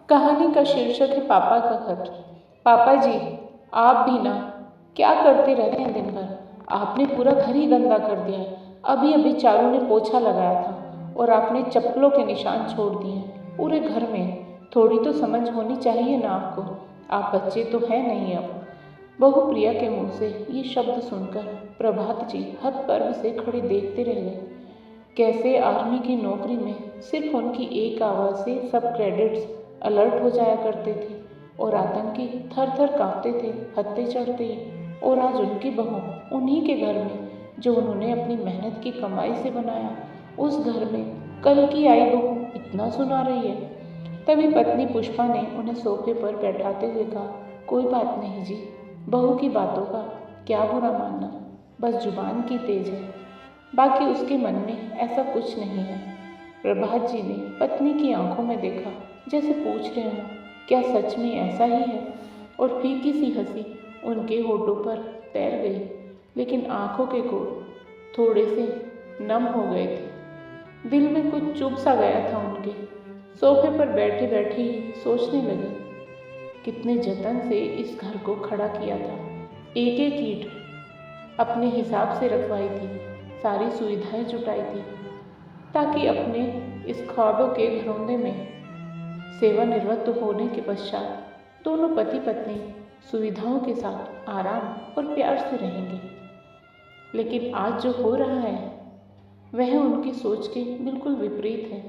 कहानी का शीर्षक है पापा का घर। पापा जी, आप भी ना, क्या करते रहते हैं दिन भर? आपने पूरा घर ही गंदा कर दिया है। अभी अभी चारू ने पोछा लगाया था और आपने चप्पलों के निशान छोड़ दिए हैं पूरे घर में। थोड़ी तो समझ होनी चाहिए ना आपको। आप बच्चे तो हैं नहीं अब। बहू प्रिया के मुंह से ये शब्द सुनकर प्रभात जी हतप्रभ से खड़े देखते रह गए। कैसे आर्मी की नौकरी में सिर्फ उनकी एक आवाज़ से सब क्रेडिट्स अलर्ट हो जाया करते थे और आतंकी थर थर कांपते थे हत्थे चढ़ते ही। और आज उनकी बहू उन्हीं के घर में, जो उन्होंने अपनी मेहनत की कमाई से बनाया, उस घर में कल की आई बहू इतना सुना रही है। तभी पत्नी पुष्पा ने उन्हें सोफे पर बैठाते हुए कहा, कोई बात नहीं जी, बहू की बातों का क्या बुरा मानना, बस जुबान की तेज है, बाकी उसके मन में ऐसा कुछ नहीं है। प्रभात जी ने पत्नी की आंखों में देखा, जैसे पूछ रहे हों, क्या सच में ऐसा ही है? और फीकी सी हंसी उनके होठों पर तैर गई, लेकिन आंखों के कोण थोड़े से नम हो गए थे। दिल में कुछ चुभ सा गया था उनके। सोफे पर बैठे बैठे ही सोचने लगे, कितने जतन से इस घर को खड़ा किया था। एक एक ईंट अपने हिसाब से रखवाई थी, सारी सुविधाएं जुटाई थी, ताकि अपने इस ख्वाबों के घरौंदे में सेवानिवृत्त होने के पश्चात दोनों पति पत्नी सुविधाओं के साथ आराम और प्यार से रहेंगे। लेकिन आज जो हो रहा है वह उनकी सोच के बिल्कुल विपरीत है।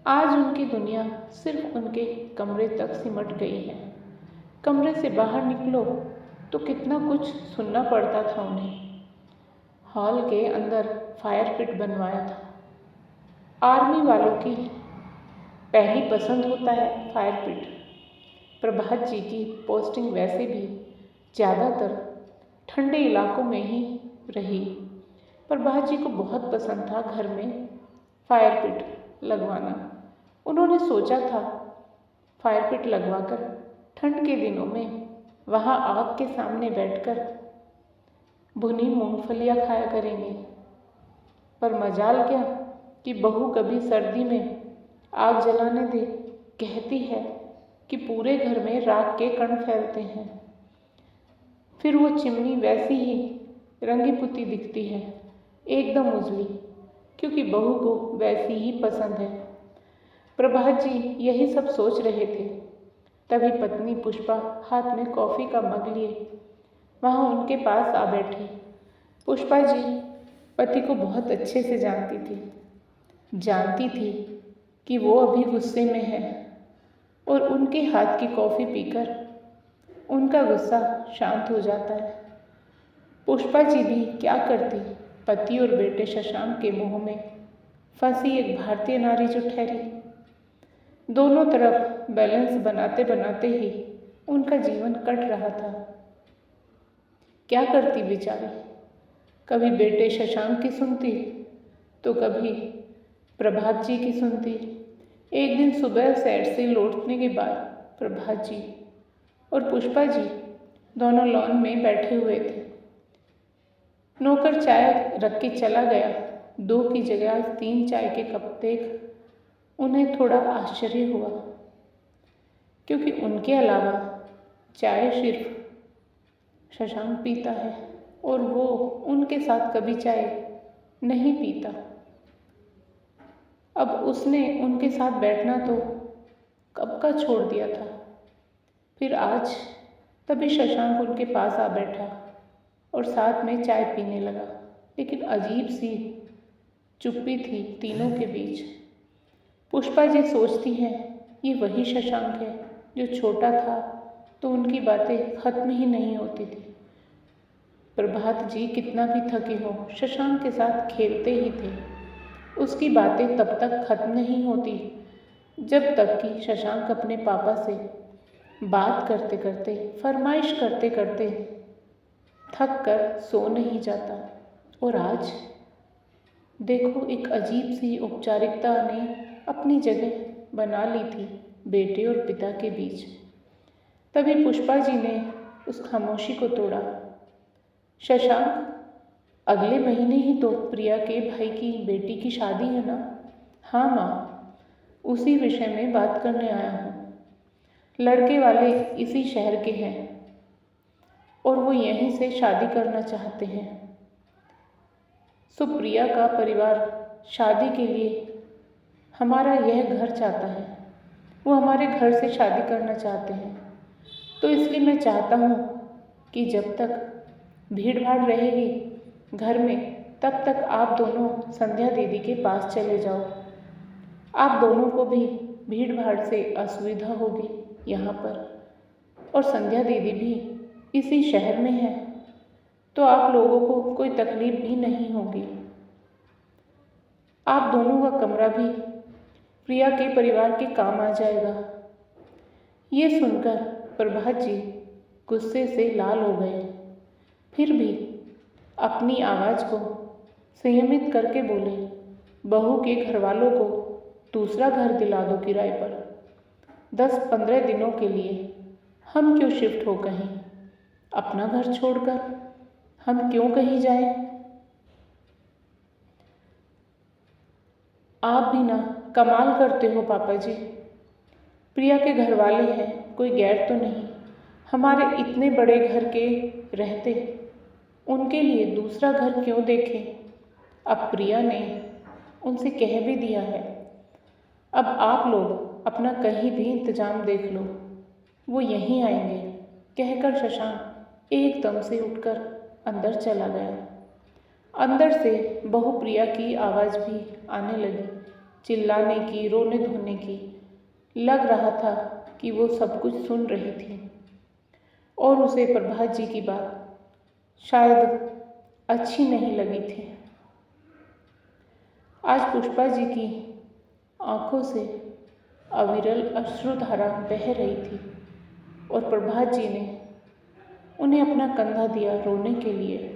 आज उनकी दुनिया सिर्फ उनके कमरे तक सिमट गई है। कमरे से बाहर निकलो तो कितना कुछ सुनना पड़ता था उन्हें। हॉल के अंदर फायर पिट बनवाया था। आर्मी वालों की पहली पसंद होता है फायर पिट। प्रभात जी की पोस्टिंग वैसे भी ज़्यादातर ठंडे इलाकों में ही रही। प्रभात जी को बहुत पसंद था घर में फायर पिट लगवाना। उन्होंने सोचा था फायर पिट लगवाकर ठंड के दिनों में वहाँ आग के सामने बैठकर भुनी मूंगफलियाँ खाया करेंगे। पर मजाल क्या कि बहू कभी सर्दी में आग जलाने दे। कहती है कि पूरे घर में राख के कण फैलते हैं। फिर वो चिमनी वैसी ही रंगी पुती दिखती है, एकदम उजली, क्योंकि बहू को वैसी ही पसंद है। प्रभात जी यही सब सोच रहे थे, तभी पत्नी पुष्पा हाथ में कॉफ़ी का मग लिए वहाँ उनके पास आ बैठी। पुष्पा जी पति को बहुत अच्छे से जानती थी कि वो अभी गुस्से में है और उनके हाथ की कॉफ़ी पीकर उनका गुस्सा शांत हो जाता है। पुष्पा जी भी क्या करती, पति और बेटे शशांक के मोह में फंसी एक भारतीय नारी जो ठहरी। दोनों तरफ बैलेंस बनाते बनाते ही उनका जीवन कट रहा था। क्या करती बेचारी, कभी बेटे शशांक की सुनती तो कभी प्रभात जी की सुनती। एक दिन सुबह सैर से लौटने के बाद प्रभात जी और पुष्पा जी दोनों लॉन में बैठे हुए थे। नौकर चाय रख के चला गया। 2 की जगह 3 चाय के कप देख उन्हें थोड़ा आश्चर्य हुआ, क्योंकि उनके अलावा चाय सिर्फ शशांक पीता है और वो उनके साथ कभी चाय नहीं पीता। अब उसने उनके साथ बैठना तो कब का छोड़ दिया था। फिर आज तभी शशांक उनके पास आ बैठा और साथ में चाय पीने लगा, लेकिन अजीब सी चुप्पी थी तीनों के बीच। पुष्पा जी सोचती हैं, ये वही शशांक है जो छोटा था तो उनकी बातें खत्म ही नहीं होती थी। प्रभात जी कितना भी थके हों, शशांक के साथ खेलते ही थे। उसकी बातें तब तक खत्म नहीं होती जब तक कि शशांक अपने पापा से बात करते करते, फरमाइश करते करते थक कर सो नहीं जाता। और आज देखो, एक अजीब सी औपचारिकता ने अपनी जगह बना ली थी बेटे और पिता के बीच। तभी पुष्पा जी ने उस खामोशी को तोड़ा। शशांक, अगले महीने ही तो प्रिया के भाई की बेटी की शादी है ना? हाँ माँ, उसी विषय में बात करने आया हूँ। लड़के वाले इसी शहर के हैं और वो यहीं से शादी करना चाहते हैं। सुप्रिया का परिवार शादी के लिए हमारा यह घर चाहता है। वो हमारे घर से शादी करना चाहते हैं। तो इसलिए मैं चाहता हूँ कि जब तक भीड़ भाड़ रहेगी घर में, तब तक आप दोनों संध्या दीदी के पास चले जाओ। आप दोनों को भी भीड़ भाड़ से असुविधा होगी यहाँ पर, और संध्या दीदी भी इसी शहर में है, तो आप लोगों को कोई तकलीफ भी नहीं होगी। आप दोनों का कमरा भी प्रिया के परिवार के काम आ जाएगा। ये सुनकर प्रभात जी गुस्से से लाल हो गए, फिर भी अपनी आवाज़ को संयमित करके बोले, बहू के घर वालों को दूसरा घर दिला दो किराए पर। 10-15 दिनों के लिए हम क्यों शिफ्ट हो कहीं? अपना घर छोड़कर हम क्यों कहीं जाएं? आप भी ना कमाल करते हो पापा जी। प्रिया के घर वाले हैं, कोई गैर तो नहीं। हमारे इतने बड़े घर के रहते उनके लिए दूसरा घर क्यों देखें? अब प्रिया ने उनसे कह भी दिया है। अब आप लोग अपना कहीं भी इंतजाम देख लो, वो यहीं आएंगे, कहकर शशांक एकदम से उठकर अंदर चला गया। अंदर से बहू प्रिया की आवाज़ भी आने लगी, चिल्लाने की, रोने धोने की। लग रहा था कि वो सब कुछ सुन रही थी और उसे प्रभात जी की बात शायद अच्छी नहीं लगी थी। आज पुष्पा जी की आंखों से अविरल अश्रुधारा बह रही थी और प्रभात जी ने उन्हें अपना कंधा दिया रोने के लिए,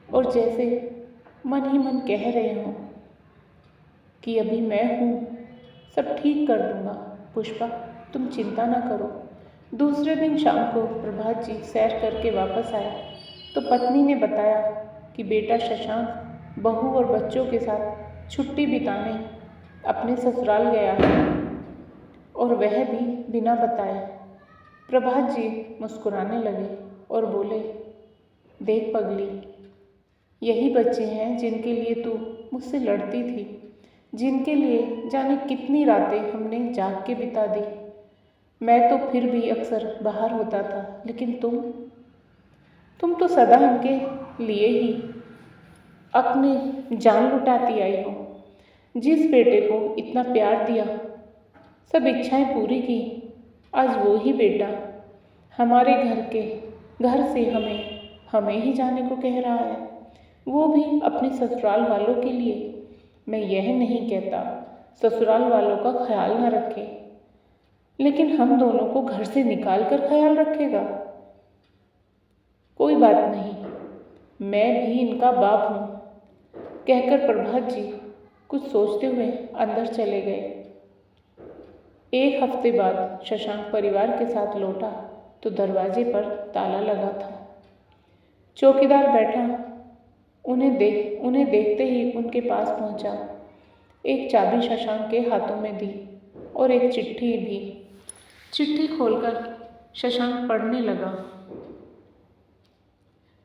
और जैसे मन ही मन कह रहे हों कि अभी मैं हूँ, सब ठीक कर दूँगा, पुष्पा तुम चिंता ना करो। दूसरे दिन शाम को प्रभात जी सैर करके वापस आए तो पत्नी ने बताया कि बेटा शशांक बहू और बच्चों के साथ छुट्टी बिताने अपने ससुराल गया है, और वह भी बिना बताए। प्रभात जी मुस्कुराने लगे और बोले, देख पगली, यही बच्चे हैं जिनके लिए तू मुझसे लड़ती थी, जिनके लिए जाने कितनी रातें हमने जाग के बिता दी। मैं तो फिर भी अक्सर बाहर होता था, लेकिन तुम तो सदा इनके लिए ही अपनी जान लुटाती आई हो। जिस बेटे को इतना प्यार दिया, सब इच्छाएं पूरी की, आज वो ही बेटा हमारे घर से हमें ही जाने को कह रहा है, वो भी अपने ससुराल वालों के लिए। मैं यह नहीं कहता ससुराल वालों का ख्याल न रखे, लेकिन हम दोनों को घर से निकाल कर ख्याल रखेगा। कोई बात नहीं, मैं भी इनका बाप हूँ, कहकर प्रभात जी कुछ सोचते हुए अंदर चले गए। 1 हफ्ते बाद शशांक परिवार के साथ लौटा तो दरवाजे पर ताला लगा था। चौकीदार बैठा उन्हें देखते ही उनके पास पहुंचा। एक चाबी शशांक के हाथों में दी और एक चिट्ठी भी। चिट्ठी खोलकर शशांक पढ़ने लगा।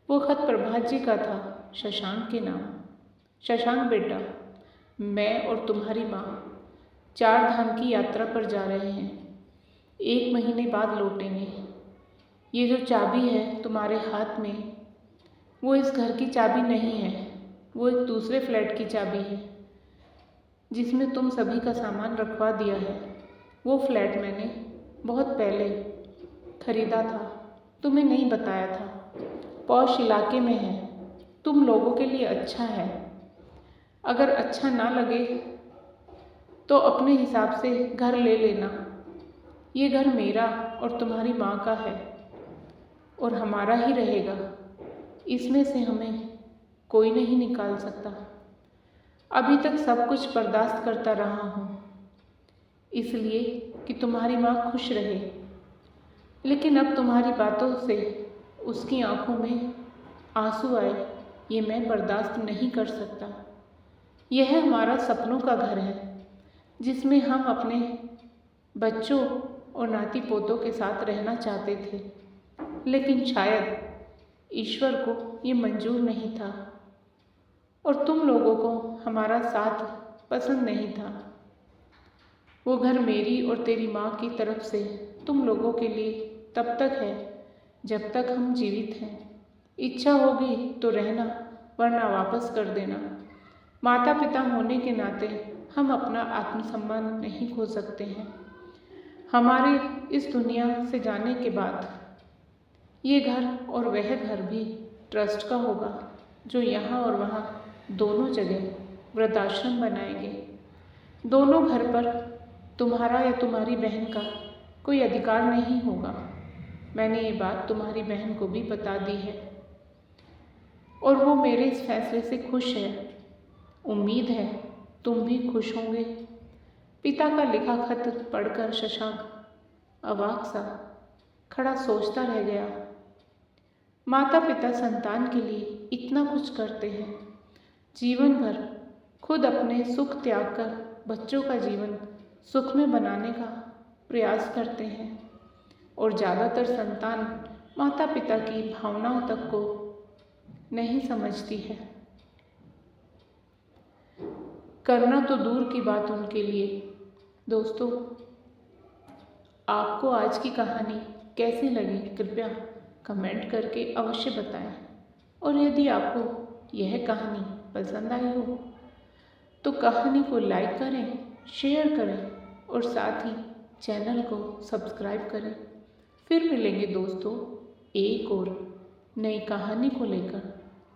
वो खत प्रभात जी का था, शशांक के नाम। शशांक बेटा, मैं और तुम्हारी माँ 4 धाम की यात्रा पर जा रहे हैं। 1 महीने बाद लौटेंगे। ये जो चाबी है तुम्हारे हाथ में, वो इस घर की चाबी नहीं है, वो एक दूसरे फ्लैट की चाबी है जिसमें तुम सभी का सामान रखवा दिया है। वो फ्लैट मैंने बहुत पहले खरीदा था, तुम्हें नहीं बताया था। पॉश इलाके में है, तुम लोगों के लिए अच्छा है। अगर अच्छा ना लगे तो अपने हिसाब से घर ले लेना। ये घर मेरा और तुम्हारी माँ का है और हमारा ही रहेगा। इसमें से हमें कोई नहीं निकाल सकता। अभी तक सब कुछ बर्दाश्त करता रहा हूँ, इसलिए कि तुम्हारी माँ खुश रहे, लेकिन अब तुम्हारी बातों से उसकी आंखों में आंसू आए, ये मैं बर्दाश्त नहीं कर सकता। यह हमारा सपनों का घर है, जिसमें हम अपने बच्चों और नाती पोतों के साथ रहना चाहते थे, लेकिन शायद ईश्वर को ये मंजूर नहीं था और तुम लोगों को हमारा साथ पसंद नहीं था। वो घर मेरी और तेरी माँ की तरफ से तुम लोगों के लिए तब तक है जब तक हम जीवित हैं। इच्छा होगी तो रहना, वरना वापस कर देना। माता पिता होने के नाते हम अपना आत्मसम्मान नहीं खो सकते हैं। हमारे इस दुनिया से जाने के बाद ये घर और वह घर भी ट्रस्ट का होगा, जो यहाँ और वहाँ दोनों जगह वृद्धाश्रम बनाएंगे। दोनों घर पर तुम्हारा या तुम्हारी बहन का कोई अधिकार नहीं होगा। मैंने ये बात तुम्हारी बहन को भी बता दी है और वो मेरे इस फैसले से खुश है। उम्मीद है तुम भी खुश होंगे। पिता का लिखा खत पढ़कर शशांक अवाक सा खड़ा सोचता रह गया। माता पिता संतान के लिए इतना कुछ करते हैं, जीवन भर खुद अपने सुख त्याग कर बच्चों का जीवन सुख में बनाने का प्रयास करते हैं और ज़्यादातर संतान माता पिता की भावनाओं तक को नहीं समझती है। करना तो दूर की बात उनके लिए। दोस्तों, आपको आज की कहानी कैसी लगी कृपया कमेंट करके अवश्य बताएं और यदि आपको यह कहानी पसंद आई हो तो कहानी को लाइक करें, शेयर करें और साथ ही चैनल को सब्सक्राइब करें। फिर मिलेंगे दोस्तों एक और नई कहानी को लेकर।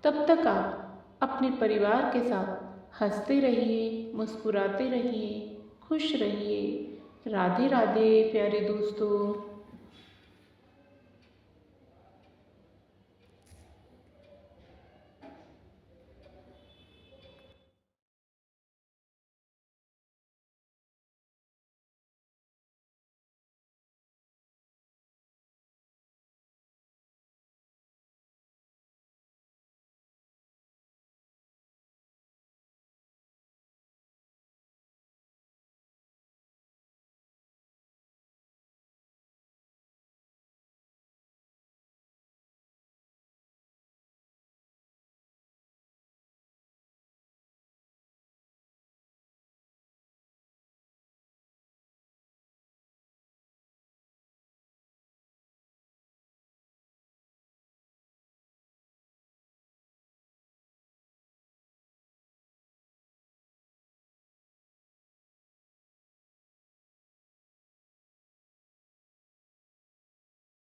तब तक आप अपने परिवार के साथ हंसते रहिए, मुस्कुराते रहिए, खुश रहिए। राधे राधे प्यारे दोस्तों।